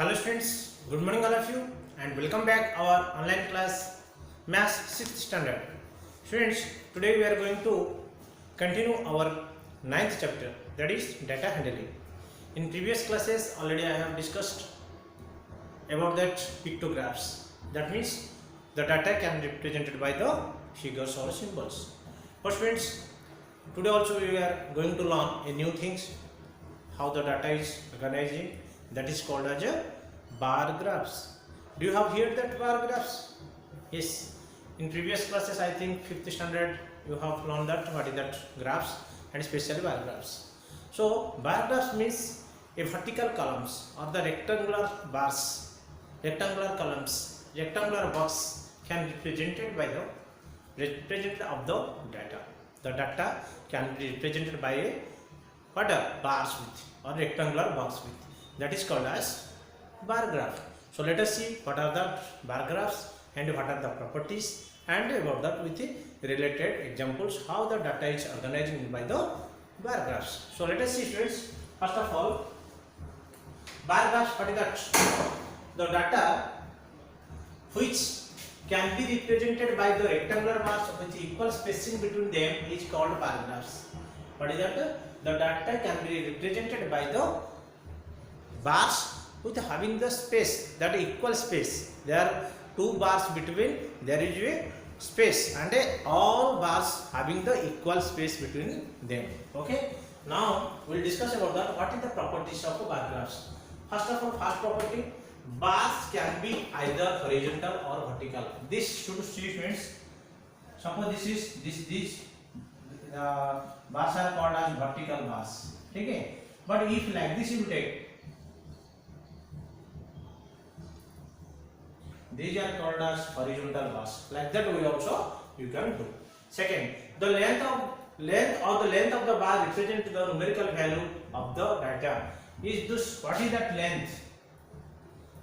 Hello students, good morning all of you and welcome back our online class Maths 6th standard. Students, today we are going to continue our 9th chapter, that is data handling. In previous classes already I have discussed about that pictographs. That means the data can be represented by the figures or symbols. But students, today also we are going to learn a new things, how the data is organizing, that is called as a bar graphs. Do you have heard that bar graphs? Yes. In previous classes, I think 5th standard, you have learned that what is that graphs and especially bar graphs. So bar graphs means a vertical columns or the rectangular bars, rectangular columns, rectangular box can be represented by the represented of the data. The data can be represented by a what a bars with or rectangular box with. That is called as bar graph. So let us see what are the bar graphs and what are the properties and about that with the related examples how the data is organized by the bar graphs. So let us see students, first of all bar graphs, what is that? The data which can be represented by the rectangular bars with equal spacing between them is called bar graphs. What is that? The data can be represented by the bars with having the space, that equal space. There are two bars between, there is a space and all bars having the equal space between them. Okay. Now we will discuss about that. What is the properties of bar graphs? First of all, first property, bars can be either horizontal or vertical. This should see friends. Suppose this bars are called as vertical bars. Okay. But if like this you take, these are called as horizontal bars. Like that we also you can do. Second, the length of the bar represents the numerical value of the data. Is this, what is that length?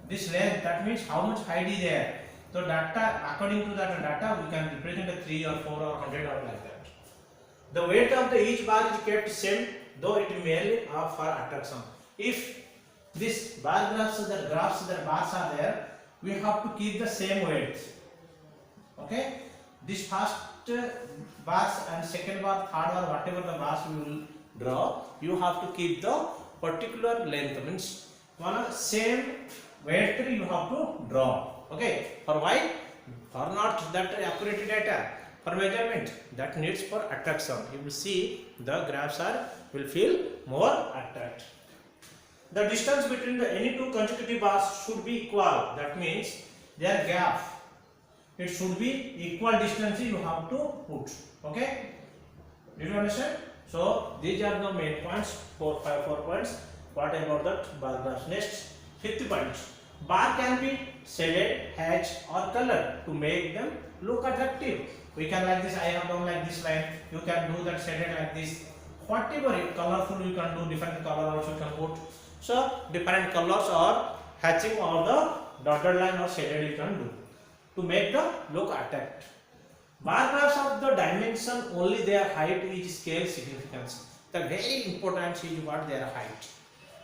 This length, that means how much height is there. So data, according to that data, we can represent a 3 or 4 or 100 or like that. The weight of the each bar is kept same, though it merely for attraction. If this bar graphs, the bars are there, we have to keep the same weight. Okay, this first bars and second bar, third bar, whatever the bars we will draw, you have to keep the particular length, means one same weight you have to draw. Okay, for why? For not that accurate data, for measurement, that needs for attraction. You will see the graphs will feel more attract. The distance between any two consecutive bars should be equal. That means their gap, it should be equal distance you have to put. Okay, do you understand? So these are the main points, 4 points. What about that bar graphs? Next, 5th point, bar can be shaded, hatched or colored to make them look attractive. We can like this, I have done like this line, you can do that shaded like this. Whatever colorful you can do, different color also you can put. So different colors or hatching or the dotted line or shaded you can do to make the look attract. Bar graphs of the dimension only their height is scale significance. The very important is what their height,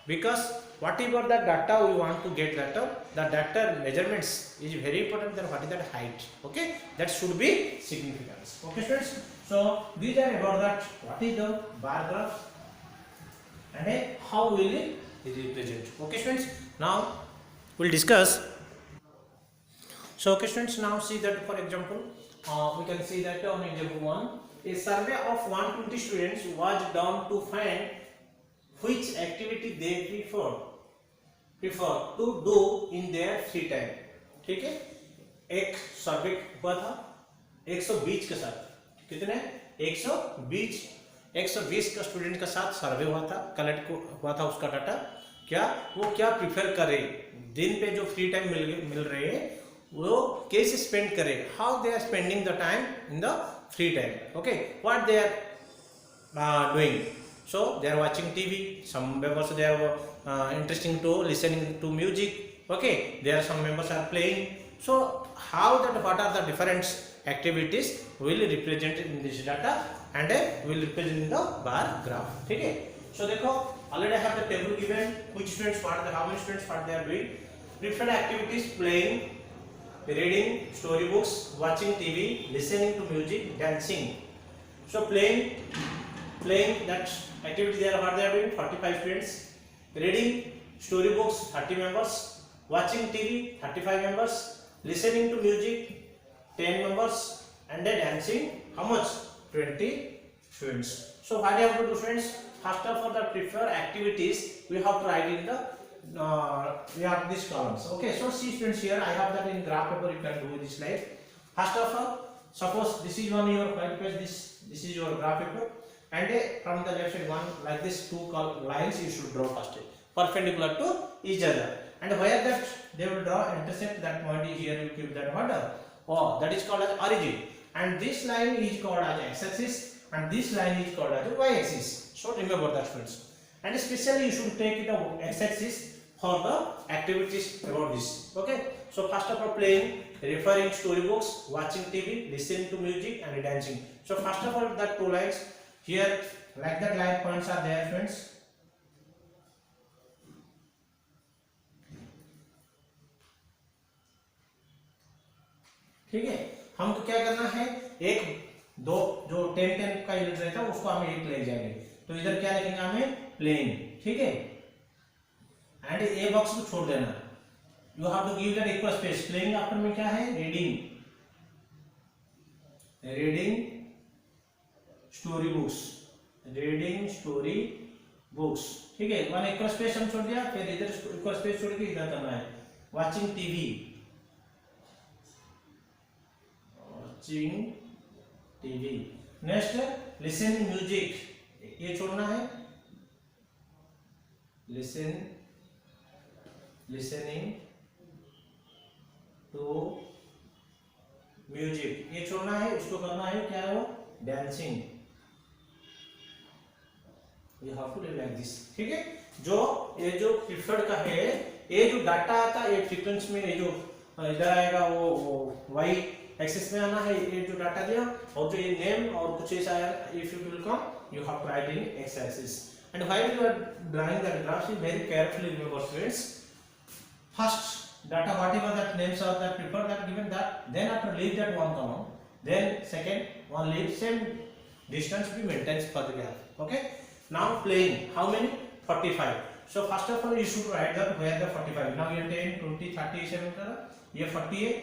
because whatever the data we want to get the data measurements is very important than what is that height. Okay, that should be significance. Okay students, so these are about that what is the bar graph and how will it represent. Okay students, now we'll discuss. So okay students, now see that for example we can see that on example 1, a survey of 120 students was done to find which activity they prefer to do in their free time. ठीक है, एक सर्वे हुआ था 120 के साथ, कितने 120 का student के साथ सर्वे हुआ था, कलेक्ट हुआ था उसका डाटा, क्या वो क्या प्रिफर करे दिन पे जो फ्री टाइम मिल रहे हैं वो कैसे स्पेंड करे, how they are spending the time in the free time. Okay, what they are doing. So they are watching TV. Some members they are interesting to listening to music. Okay, there are some members are playing. So how that what are the different activities will represent in this data and will represent in the bar graph. ठीक है. So देखो Already I have the table given. Which students what the how many students what they are doing. Preferred activities: playing, reading storybooks, watching TV, listening to music, dancing. So playing that activity they are what they are doing. 45 students. Reading storybooks 30 members. Watching TV 35 members. Listening to music 10 members. And then dancing how much? 20 students. So what you have to do, friends? First of all, the preferred activities we have to write in the we have these columns. Okay, so see students, here I have that in graph paper. You can do this like first of all, suppose this is one your white page, this is your graph paper, and from the left side one like this two lines you should draw first perpendicular to each other, and where that they will draw intersect, that point is here you give that word O, that is called as origin, and this line is called as x-axis and this line is called as y-axis. So remember that, friends, and especially you should take it as x-axis for the activities about this. Okay, so first of all, playing, referring storybooks, watching TV, listening to music, and dancing. So first of all, that two lines here like that line points are there, friends. ठीक है, हमको क्या करना है, एक दो जो 10 का यूनिट रहता है उसको हम एक ले जाएंगे, तो इधर क्या लिखेंगे हमें, प्लेइंग, ठीक है, एंड ए बॉक्स को छोड़ देना, you have to give that equal space. Playing after में क्या है, रीडिंग स्टोरी बुक्स, ठीक है, वन इक्वल स्पेस हम छोड़ दिया, फिर इधर इक्वल स्पेस छोड़ के इधर करना है, watching TV, next listening music, ये छोड़ना है, लिसनिंग टू म्यूजिक, ये छोड़ना है, उसको करना है क्या है वो, dancing. You have to do like this, ठीक है. जो ये जो प्रिफर्ड का है, ये जो डाटा आता है ये फ्रीक्वेंसी में, ये जो इधर आएगा वो वाई एक्सिस में आना है, ये जो डाटा दिया, और जो ये नेम और कुछ ऐसा है, if you will come you have to write in x axis, and while you are drawing that graph, you very carefully remember, friends, first data whatever that names are that preferred that given that, then after leave that one column, then second one leave, same distance be maintained for the graph. Okay, now playing, how many, 45. So first of all you should write that where the 45, now ये 10 20 30 7 ये 40 है,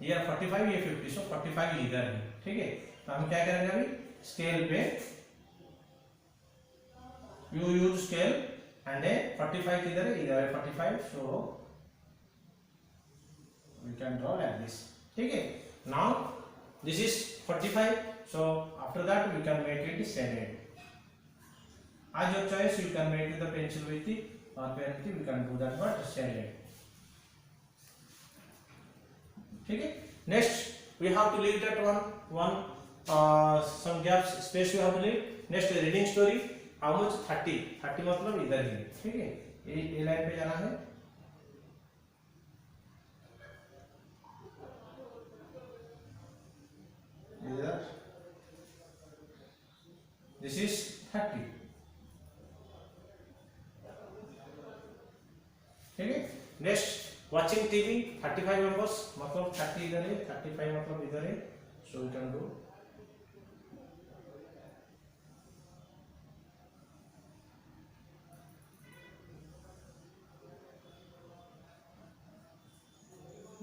ये 45, ये 50, so 45 इधर है, ठीक है. तो हम क्या करेंगे अभी, स्केल पे you use scale, and a 45 किधर है, इधर है 45, so we can draw like this, ठीक है. Now this is 45, so after that we can make it 7. As your choice, you can make the pencil with the or pen with the, we can do that, but 7, ठीक है. Next we have to leave that one some gaps space you have to leave. Next reading story, how much, 30 मतलब इधर ही, ठीक है, ये line पे जाना है, इधर, दिस इज 30, ठीक है. नेक्स्ट वाचिंग टीवी 35 मेंबर्स, मतलब 30 इधर है, 35 मतलब इधर है, so we can do.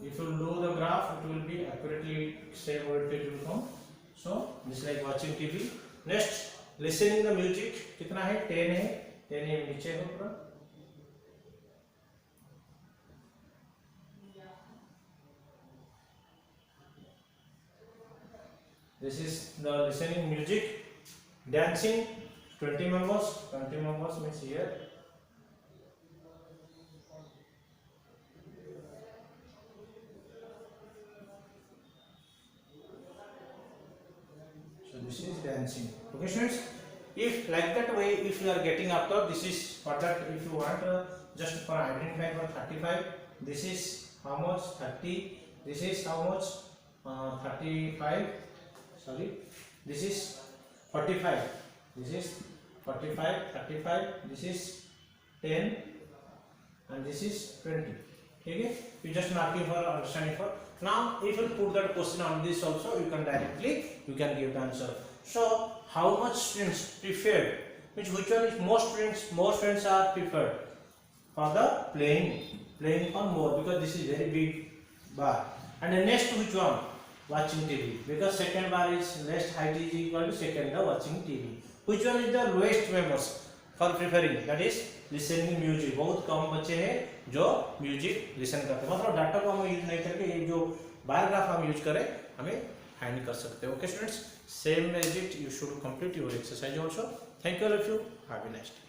If you do the graph, it will be accurately same voltage will come. So this like watching TV. Next listening the music, कितना है, 10 है, 10 ये नीचे है पूरा. This is the listening music. Dancing 20 members means here. This is dancing. Okay, students, if like that way, if you are getting after, this is for that, if you want just for identify for 35, this is how much, 30, this is how much, 35, sorry, this is 45, this is 45, 35, this is 10 and this is 20. Okay, you just marking for understanding for. Now if you put that question on this also, you can directly give the answer. So how much students preferred, which one is more students are preferred for the playing on more, because this is very big bar. And the next which one, watching TV, because second bar is less height is equal to second the watching TV. Which one is the lowest members for preferring, that is listening music. बहुत कम बच्चे हैं जो music listen करते हैं, मतलब data को हम use नहीं करके ये जो बार ग्राफ हम यूज करें हमें फाइंड कर सकते हैं. Okay students, same as it you should complete your exercise also. Thank you all of you, have a nice day.